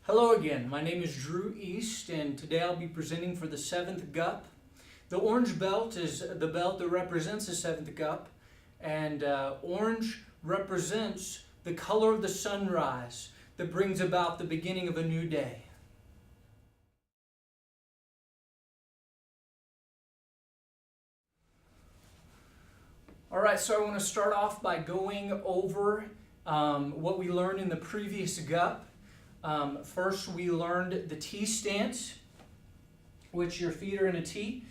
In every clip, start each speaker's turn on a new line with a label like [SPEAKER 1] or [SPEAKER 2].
[SPEAKER 1] Hello again, my name is dreweast and today I'll be presenting for the 7th GUP. The orange belt is the belt that represents the 7th GUP, and orange represents the color of the sunrise that brings about the beginning of a new day. Alright, so I want to start off by going over what we learned in the previous GUP. First, we learned the T stance, which your feet are in a T.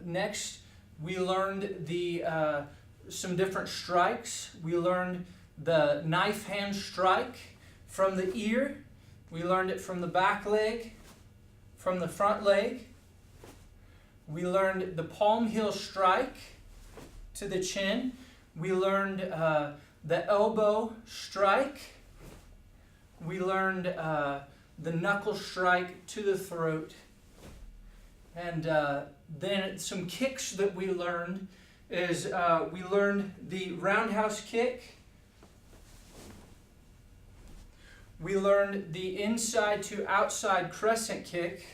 [SPEAKER 1] Next, we learned some different strikes. We learned the knife hand strike from the ear. We learned it from the back leg, from the front leg. We learned the palm heel strike to the chin. We learned the elbow strike. We learned the knuckle strike to the throat. And then some kicks that we learned is we learned the roundhouse kick. We learned the inside to outside crescent kick.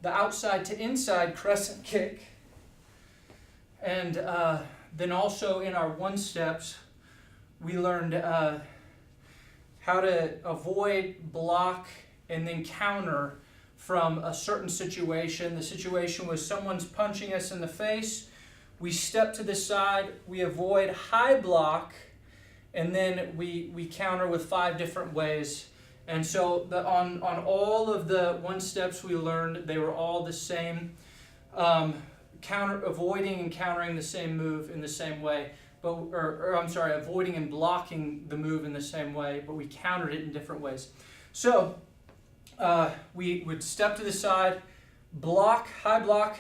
[SPEAKER 1] The outside to inside crescent kick. And then also in our one steps, we learned how to avoid, block, and then counter from a certain situation. The situation was someone's punching us in the face. We step to the side, we avoid high block, and then we counter with 5 different ways. And so on all of the one steps we learned, they were all the same, avoiding and countering the same move in the same way. Avoiding and blocking the move in the same way, but we countered it in different ways. So we would step to the side, block, high block.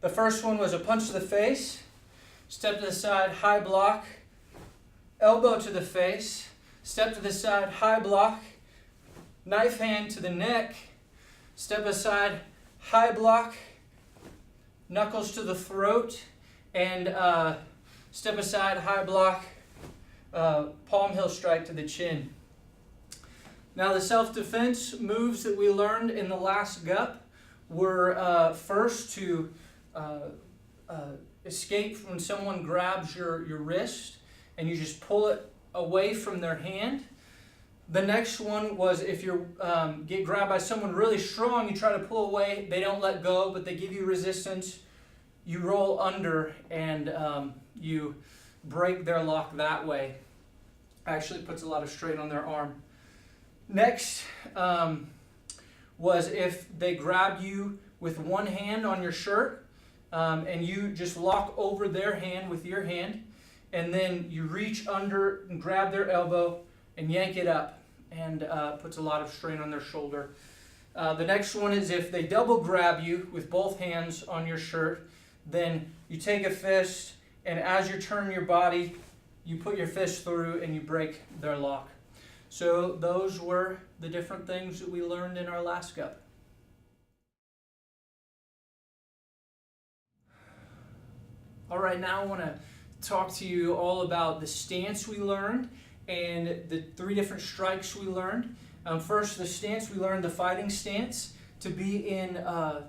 [SPEAKER 1] The first one was a punch to the face. Step to the side, high block. Elbow to the face. Step to the side, high block. Knife hand to the neck. Step aside, high block. Knuckles to the throat. And step aside, high block, palm heel strike to the chin. Now the self-defense moves that we learned in the last GUP were first to escape when someone grabs your wrist and you just pull it away from their hand. The next one was if you get grabbed by someone really strong, you try to pull away, they don't let go, but they give you resistance. You roll under and you break their lock that way. Actually puts a lot of strain on their arm. Next was if they grab you with one hand on your shirt and you just lock over their hand with your hand, and then you reach under and grab their elbow and yank it up, and puts a lot of strain on their shoulder. The next one is if they double grab you with both hands on your shirt, then you take a fist, and as you turn your body, you put your fist through and you break their lock. So those were the different things that we learned in our last GUP. All right, now I want to talk to you all about the stance we learned and the 3 different strikes we learned. First, the stance, we learned the fighting stance to be in a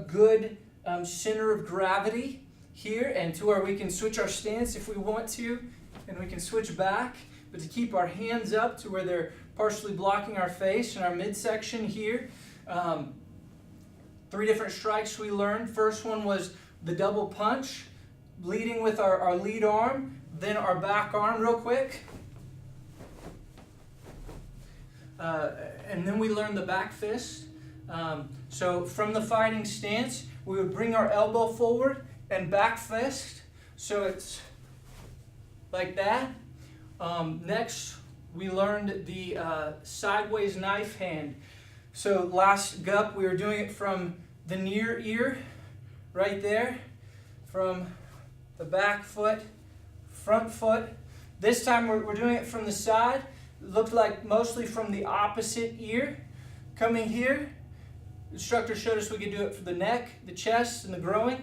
[SPEAKER 1] good center of gravity here, and to where we can switch our stance if we want to, and we can switch back, but to keep our hands up to where they're partially blocking our face and our midsection here. 3 different strikes we learned. First one was the double punch, leading with our lead arm, then our back arm real quick. And then we learned the back fist. So from the fighting stance, we would bring our elbow forward and back fist, so it's like that. Next, we learned the sideways knife hand. So last GUP, we were doing it from the near ear, right there, from the back foot, front foot. This time we're doing it from the side. It looked like mostly from the opposite ear, coming here. The instructor showed us we could do it for the neck, the chest, and the groin.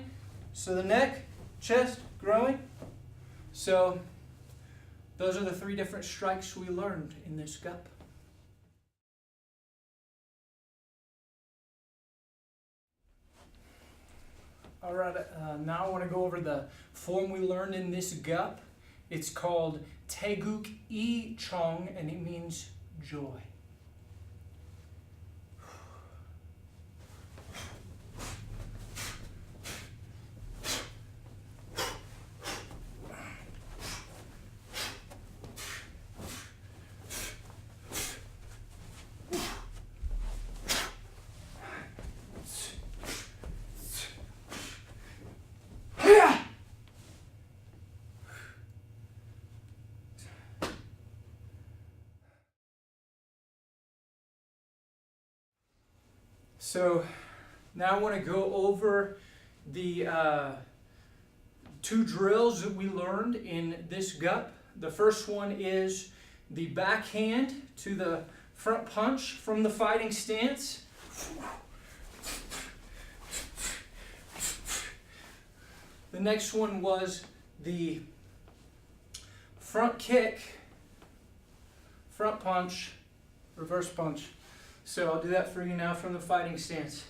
[SPEAKER 1] So the neck, chest, groin. So those are the 3 different strikes we learned in this GUP. All right, now I want to go over the form we learned in this GUP. It's called Taeguk I Chong, and it means joy. So now I want to go over the two drills that we learned in this GUP. The first one is the backhand to the front punch from the fighting stance. The next one was the front kick, front punch, reverse punch. So I'll do that for you now from the fighting stance.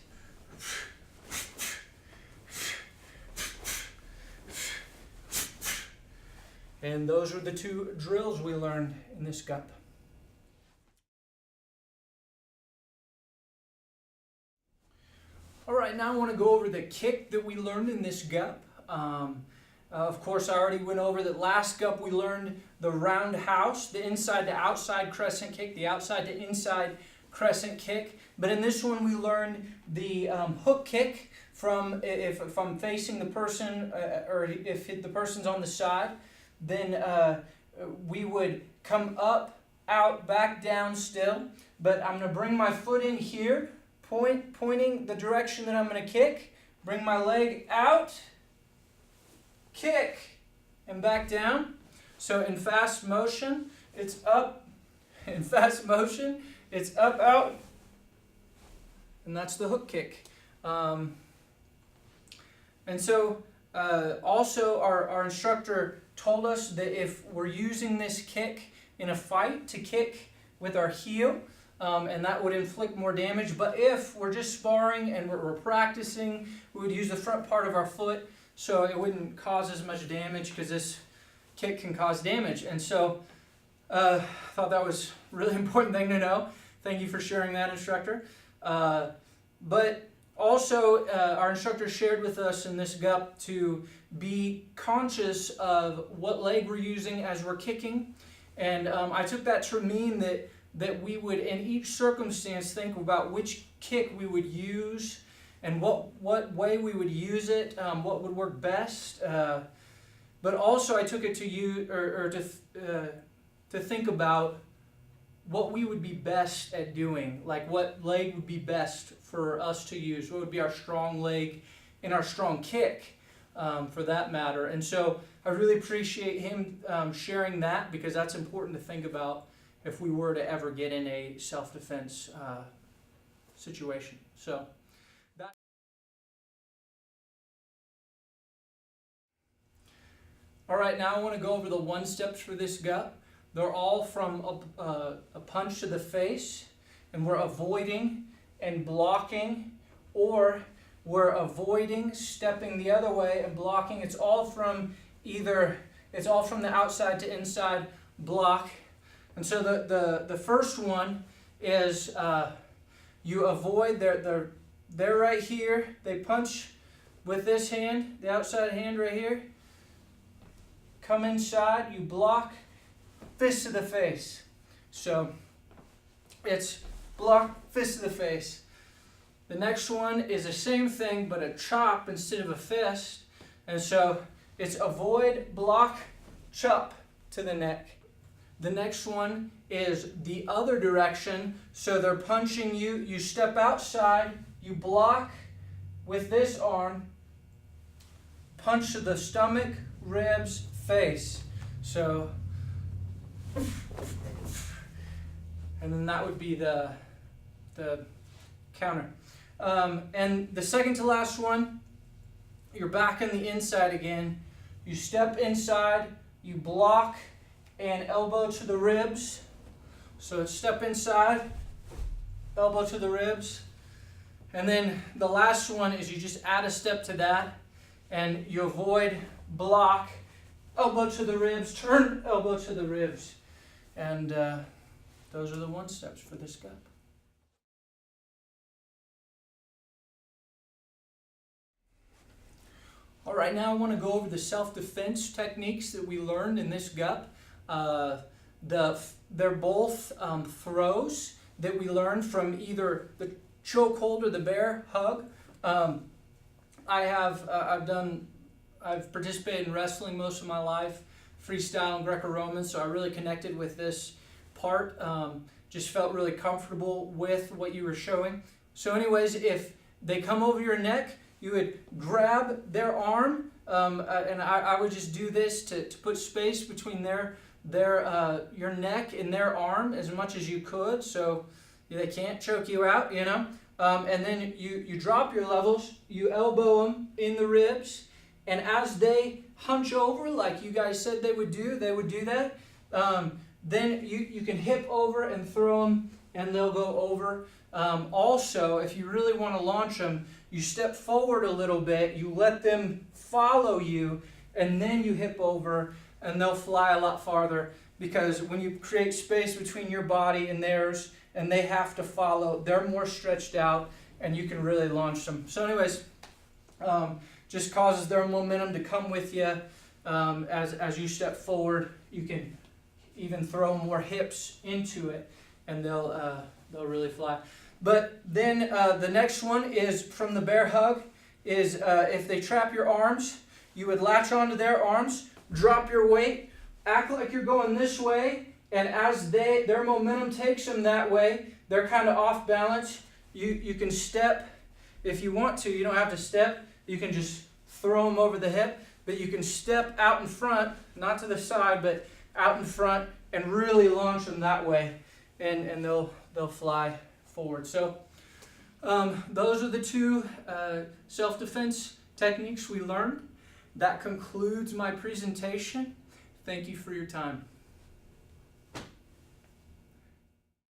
[SPEAKER 1] And those are the two drills we learned in this GUP. All right, now I want to go over the kick that we learned in this GUP. Of course, I already went over that last GUP. We learned the roundhouse, the inside to outside crescent kick, the outside to inside crescent kick. But in this one, we learned the hook kick from if I'm facing the person or if the person's on the side, then we would come up, out, back, down still. But I'm going to bring my foot in here, pointing the direction that I'm going to kick. Bring my leg out, kick, and back down. So in fast motion, it's up. In fast motion, it's up, out, and that's the hook kick. And so also our instructor told us that if we're using this kick in a fight, to kick with our heel, and that would inflict more damage. But if we're just sparring and we're practicing, we would use the front part of our foot so it wouldn't cause as much damage, because this kick can cause damage. And so I thought that was a really important thing to know. Thank you for sharing that, instructor. But also, our instructor shared with us in this GUP to be conscious of what leg we're using as we're kicking. And I took that to mean that we would, in each circumstance, think about which kick we would use and what way we would use it, what would work best. But also, I took it to you to think about what we would be best at doing, like what leg would be best for us to use, what would be our strong leg and our strong kick, for that matter. And so I really appreciate him sharing that, because that's important to think about if we were to ever get in a self-defense situation. So that. All right, now I want to go over the one steps for this GUP. They're all from a punch to the face, and we're avoiding and blocking, or we're avoiding, stepping the other way and blocking. It's all from the outside to inside block. And so the first one is you avoid, they're right here. They punch with this hand, the outside hand right here. Come inside, you block. Fist to the face. So it's block, fist to the face. The next one is the same thing, but a chop instead of a fist. And so it's avoid, block, chop to the neck. The next one is the other direction. So they're punching you. You step outside. You block with this arm. Punch to the stomach, ribs, face. So. And then that would be the counter. And the second to last one, you're back on the inside again. You step inside, you block, and elbow to the ribs. So step inside, elbow to the ribs. And then the last one is you just add a step to that, and you avoid, block, elbow to the ribs, turn, elbow to the ribs. And those are the 1 steps for this GUP. All right, now I want to go over the self-defense techniques that we learned in this GUP. They're both throws that we learned from either the chokehold or the bear hug. I've participated in wrestling most of my life, freestyle and Greco-Roman, so I really connected with this part. Just felt really comfortable with what you were showing. So anyways, if they come over your neck, you would grab their arm, and I would just do this to put space between your neck and their arm as much as you could, so they can't choke you out, you know. And then you drop your levels, you elbow them in the ribs, and as they hunch over, like you guys said they would do that. Then you can hip over and throw them, and they'll go over. Also, if you really want to launch them, you step forward a little bit, you let them follow you, and then you hip over, and they'll fly a lot farther, because when you create space between your body and theirs, and they have to follow, they're more stretched out, and you can really launch them. So anyways, just causes their momentum to come with you as you step forward. You can even throw more hips into it, and they'll really fly. But then the next one is from the bear hug, is if they trap your arms, you would latch onto their arms, drop your weight, act like you're going this way, and as their momentum takes them that way, they're kind of off balance. You can step if you want to. You don't have to step. You can just throw them over the hip, but you can step out in front, not to the side, but out in front, and really launch them that way, and they'll fly forward. So those are the 2 self-defense techniques we learned. That concludes my presentation. Thank you for your time.